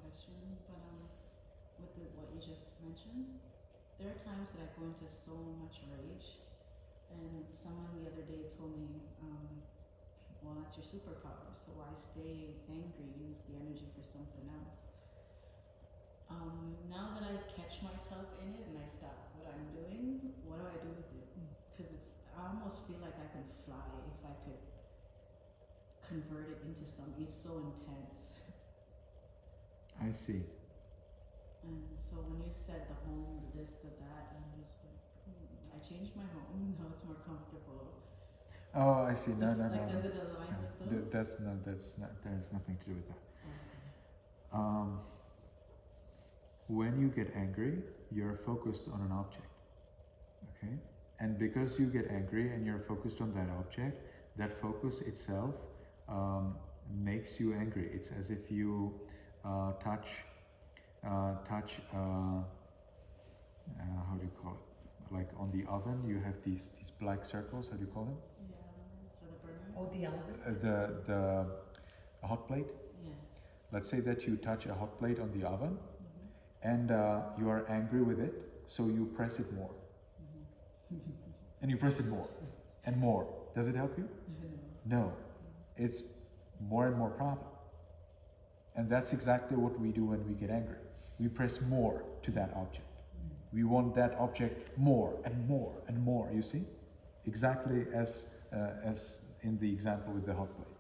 question, but with what you just mentioned, there are times that I go into so much rage, and someone the other day told me, well, that's your superpower, so why stay angry? Use the energy for something else. Now that I catch myself in it and I stop what I'm doing, what do I do with it? Because I almost feel like I can fly if I could convert it into something. It's so intense. I see. And so when you said the home, the this, the that, I'm just like, I changed my home. Now it's more comfortable. Oh, I see. No, no, Like, no. does it align with those? That's not. There's nothing to do with that. Okay. When you get angry, you're focused on an object. Okay, and because you get angry and you're focused on that object, that focus itself makes you angry. It's as if you touch. How do you call it? Like on the oven, you have these black circles. How do you call them? Yeah, so the burner? Oh, the element? The hot plate. Yes. Let's say that you touch a hot plate on the oven, and you are angry with it, so you press it more. And you press it more and more. Does it help you? No. It's more and more problem. And that's exactly what we do when we get angry. We press more to that object. We want that object more and more and more, you see? Exactly as in the example with the hot plate.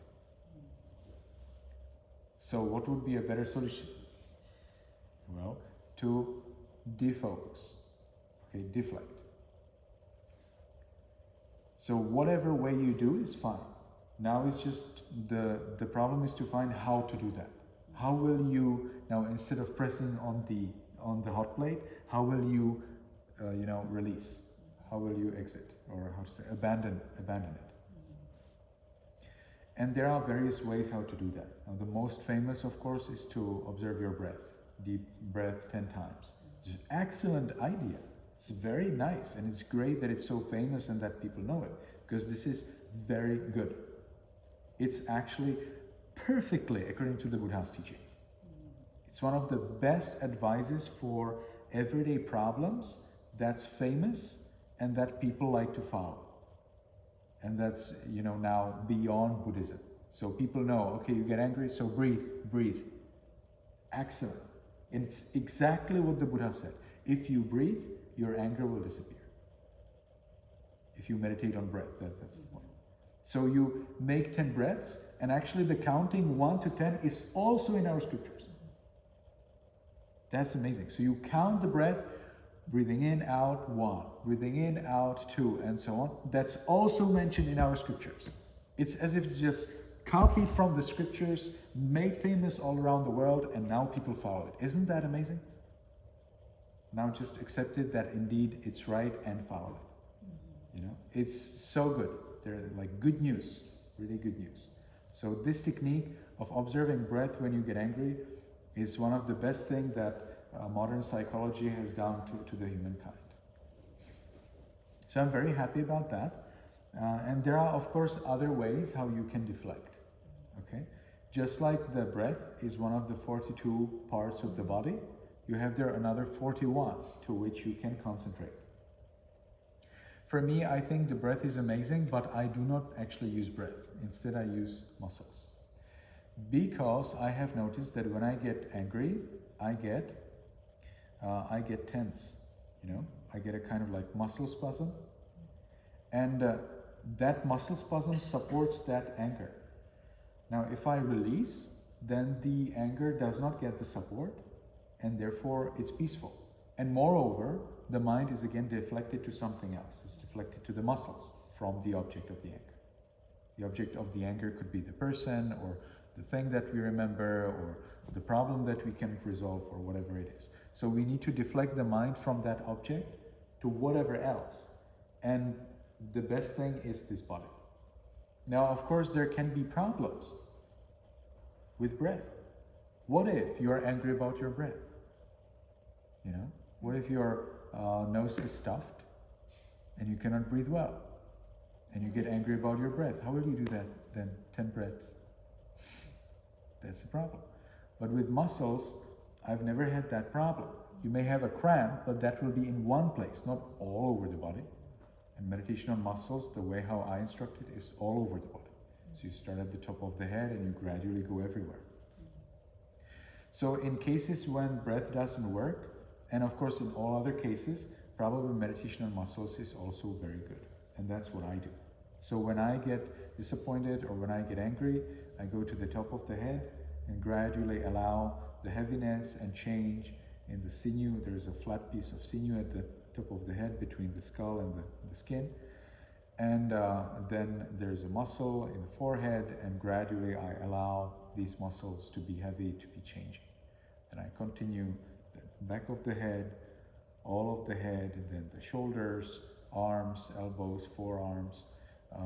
So what would be a better solution? Well, to defocus, okay, deflect. So whatever way you do is fine. Now it's just the problem is to find how to do that. How will you now, instead of pressing on the hot plate, how will you release? How will you exit, or how to say, abandon it? And there are various ways how to do that. Now, the most famous, of course, is to observe your breath. Deep breath 10 times. It's an excellent idea. It's very nice, and it's great that it's so famous and that people know it, because this is very good. It's actually perfectly according to the Buddha's teachings. It's one of the best advices for everyday problems that's famous and that people like to follow. And that's, now beyond Buddhism. So people know, okay, you get angry, so breathe. Excellent. And it's exactly what the Buddha said. If you breathe, your anger will disappear. If you meditate on breath, that's the point. So you make 10 breaths, and actually the counting 1 to 10 is also in our scriptures. That's amazing. So you count the breath, breathing in, out, 1, breathing in, out, 2, and so on. That's also mentioned in our scriptures. It's as if it's just copied from the scriptures, made famous all around the world, and now people follow it. Isn't that amazing? Now just accept it that indeed it's right and follow it. It's so good. They're like good news, really good news. So this technique of observing breath when you get angry is one of the best things that modern psychology has done to the humankind. So I'm very happy about that. And there are, of course, other ways how you can deflect. Okay? Just like the breath is one of the 42 parts of the body, you have there another 41 to which you can concentrate. For me, I think the breath is amazing, but I do not actually use breath. Instead, I use muscles. Because I have noticed that when I get angry, I get tense. I get a kind of like muscle spasm, and that muscle spasm supports that anger. Now, if I release, then the anger does not get the support, and therefore it's peaceful. And moreover, the mind is again deflected to something else. It's deflected to the muscles from the object of the anger. The object of the anger could be the person, or the thing that we remember, or the problem that we can resolve, or whatever it is. So we need to deflect the mind from that object to whatever else. And the best thing is this body. Now, of course, there can be problems with breath. What if you are angry about your breath? What if your nose is stuffed and you cannot breathe well? And you get angry about your breath. How will you do that then? 10 breaths. That's a problem. But with muscles, I've never had that problem. You may have a cramp, but that will be in one place, not all over the body. And meditation on muscles, the way how I instruct it, is all over the body. So you start at the top of the head and you gradually go everywhere. So in cases when breath doesn't work, and of course in all other cases, probably meditation on muscles is also very good. And that's what I do. So when I get disappointed or when I get angry, I go to the top of the head and gradually allow the heaviness and change in the sinew. There's a flat piece of sinew at the top of the head between the skull and the skin. And then there's a muscle in the forehead, and gradually I allow these muscles to be heavy, to be changing. And I continue the back of the head, all of the head, and then the shoulders, arms, elbows, forearms,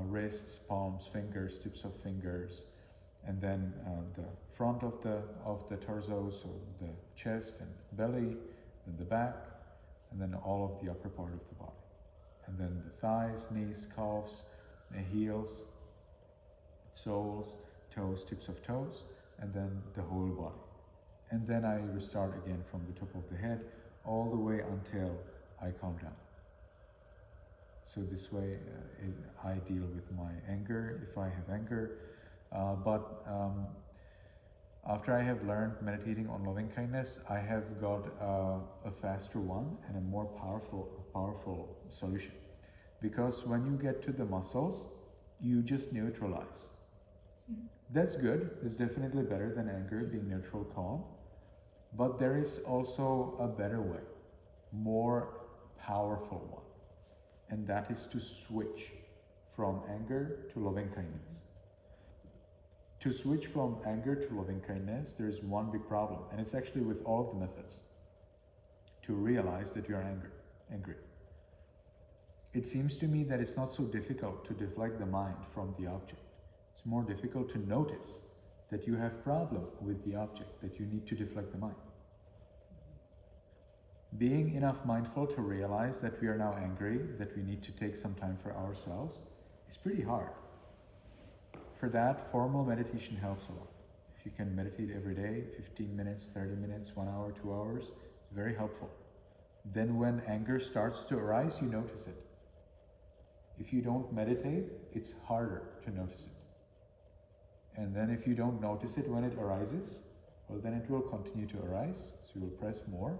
wrists, palms, fingers, tips of fingers, and then the front of the torso, so the chest and belly, then the back, and then all of the upper part of the body. And then the thighs, knees, calves, the heels, soles, toes, tips of toes, and then the whole body. And then I restart again from the top of the head all the way until I calm down. So this way I deal with my anger, if I have anger. But after I have learned meditating on loving kindness, I have got a faster one and a more powerful solution. Because when you get to the muscles, you just neutralize. That's good. It's definitely better than anger, being neutral, calm. But there is also a better way, more powerful one. And that is to switch from anger to loving kindness. To switch from anger to loving kindness, there is one big problem, and it's actually with all of the methods. To realize that you are angry. It seems to me that it's not so difficult to deflect the mind from the object. It's more difficult to notice that you have problem with the object, that you need to deflect the mind. Being enough mindful to realize that we are now angry, that we need to take some time for ourselves, is pretty hard. For that, formal meditation helps a lot. If you can meditate every day, 15 minutes, 30 minutes, 1 hour, 2 hours, it's very helpful. Then when anger starts to arise, you notice it. If you don't meditate, it's harder to notice it. And then if you don't notice it when it arises, well, then it will continue to arise. So you will press more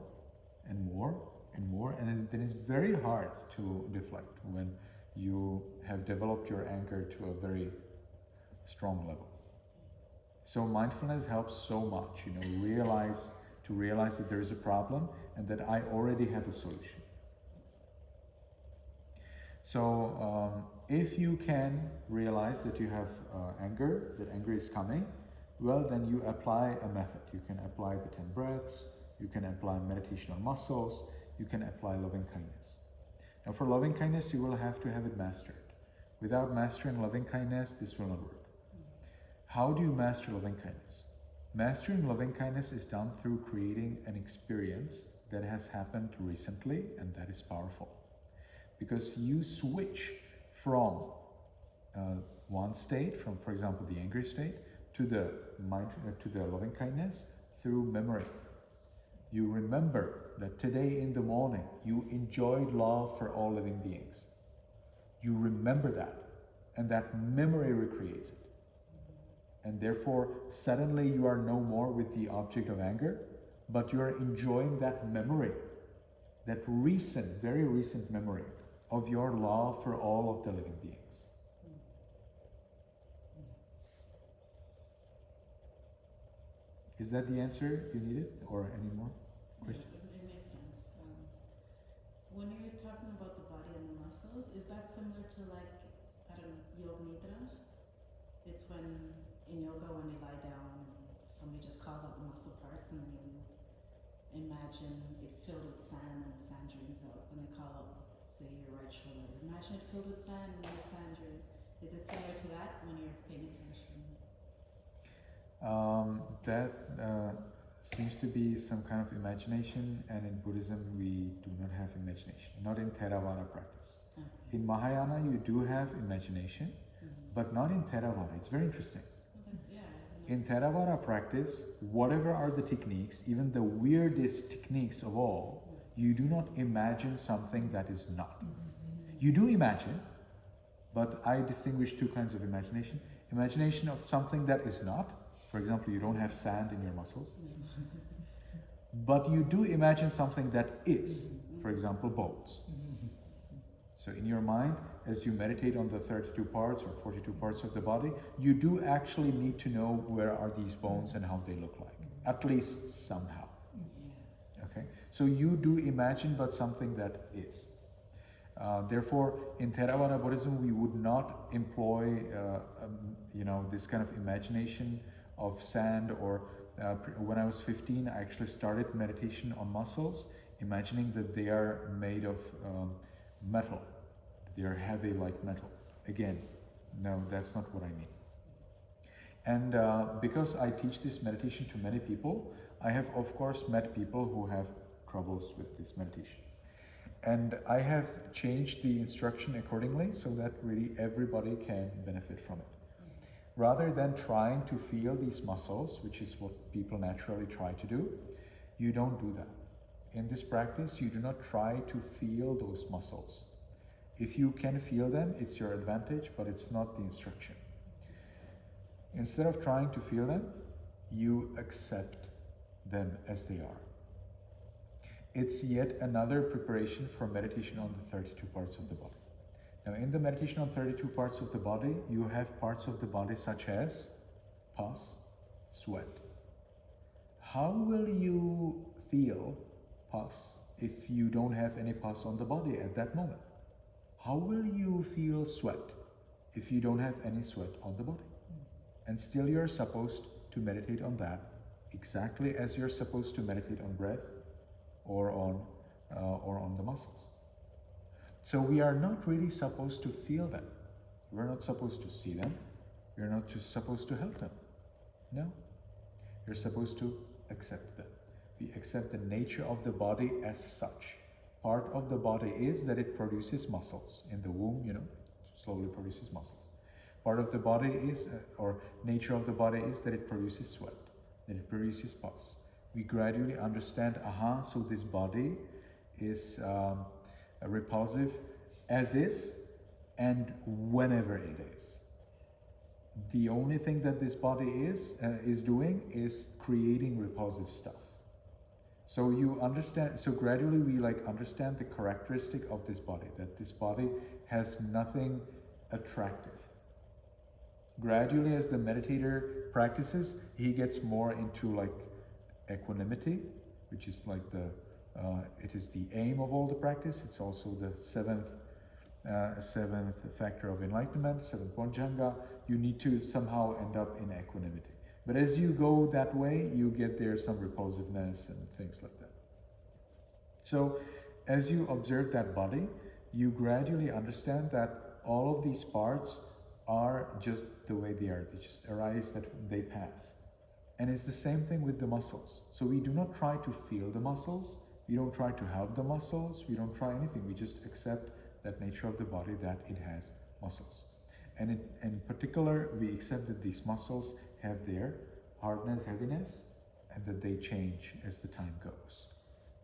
and more and more, and then it's very hard to deflect when you have developed your anger to a very strong level. So mindfulness helps so much, realize that there is a problem and that I already have a solution. So if you can realize that you have anger, that anger is coming, well, then you apply a method. You can apply the 10 breaths, you can apply meditation on muscles, you can apply loving kindness. Now for loving kindness, you will have to have it mastered. Without mastering loving kindness, this will not work. How do you master loving kindness? Mastering loving kindness is done through creating an experience that has happened recently, and that is powerful. Because you switch from one state, from, for example, the angry state, to the loving kindness through memory. You remember that today in the morning you enjoyed love for all living beings. You remember that, and that memory recreates it. And therefore, suddenly you are no more with the object of anger, but you are enjoying that memory, that recent, very recent memory of your love for all of the living beings. Is that the answer you needed, or any more questions? Yeah, it makes sense. When you're talking about the body and the muscles, is that similar to yoga nidra? It's when in yoga when they lie down, somebody just calls out the muscle parts, and then you imagine it filled with sand, and the sand drains out. And they call out, say, your right shoulder. Imagine it filled with sand, and then the sand drains. Is it similar to that when you're paying attention? That seems to be some kind of imagination, and in Buddhism we do not have imagination, not in Theravada practice. Okay. In Mahayana you do have imagination, but not in Theravada. It's very interesting. Okay. Yeah, In Theravada practice, whatever are the techniques, even the weirdest techniques of all, you do not imagine something that is not. You do imagine, but I distinguish two kinds of imagination. Imagination of something that is not. For example, you don't have sand in your muscles. But you do imagine something that is. For example, bones. So in your mind, as you meditate on the 32 parts or 42 parts of the body, you do actually need to know where are these bones and how they look like. At least somehow. Okay? So you do imagine, but something that is. Therefore, in Theravada Buddhism, we would not employ, this kind of imagination of sand. Or when I was 15, I actually started meditation on muscles, imagining that they are made of metal. They are heavy like metal. Again, no, that's not what I mean. And because I teach this meditation to many people, I have of course met people who have troubles with this meditation. And I have changed the instruction accordingly so that really everybody can benefit from it. Rather than trying to feel these muscles, which is what people naturally try to do, you don't do that. In this practice, you do not try to feel those muscles. If you can feel them, it's your advantage, but it's not the instruction. Instead of trying to feel them, you accept them as they are. It's yet another preparation for meditation on the 32 parts of the body. Now, in the meditation on 32 parts of the body, you have parts of the body such as pus, sweat. How will you feel pus if you don't have any pus on the body at that moment? How will you feel sweat if you don't have any sweat on the body? And still you're supposed to meditate on that exactly as you're supposed to meditate on breath or on the muscles. So we are not really supposed to feel them. We're not supposed to see them. We're not supposed to help them. No. You're supposed to accept them. We accept the nature of the body as such. Part of the body is that it produces muscles. In the womb, it slowly produces muscles. Part of the body is, or nature of the body is that it produces sweat, that it produces pus. We gradually understand, so this body is repulsive as is and whenever it is. The only thing that this body is doing is creating repulsive stuff. So you understand, so gradually we understand the characteristic of this body, that this body has nothing attractive. Gradually, as the meditator practices, he gets more into equanimity, which is it is the aim of all the practice. It's also the seventh factor of enlightenment, seventh Bojjhanga. You need to somehow end up in equanimity. But as you go that way, you get there some repulsiveness and things like that. So as you observe that body, you gradually understand that all of these parts are just the way they are. They just arise, that they pass. And it's the same thing with the muscles. So we do not try to feel the muscles. We don't try to help the muscles. We don't try anything. We just accept that nature of the body, that it has muscles. And in particular, we accept that these muscles have their hardness, heaviness, and that they change as the time goes.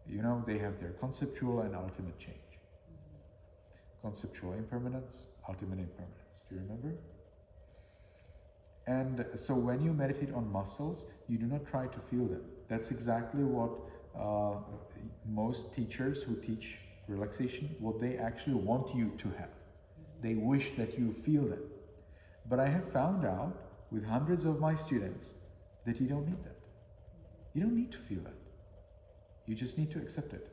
They have their conceptual and ultimate change. Conceptual impermanence, ultimate impermanence. Do you remember? And so when you meditate on muscles, you do not try to feel them. That's exactly what most teachers who teach relaxation, what they actually want you to have. They wish that you feel them. But I have found out with hundreds of my students that you don't need that. You don't need to feel that. You just need to accept it.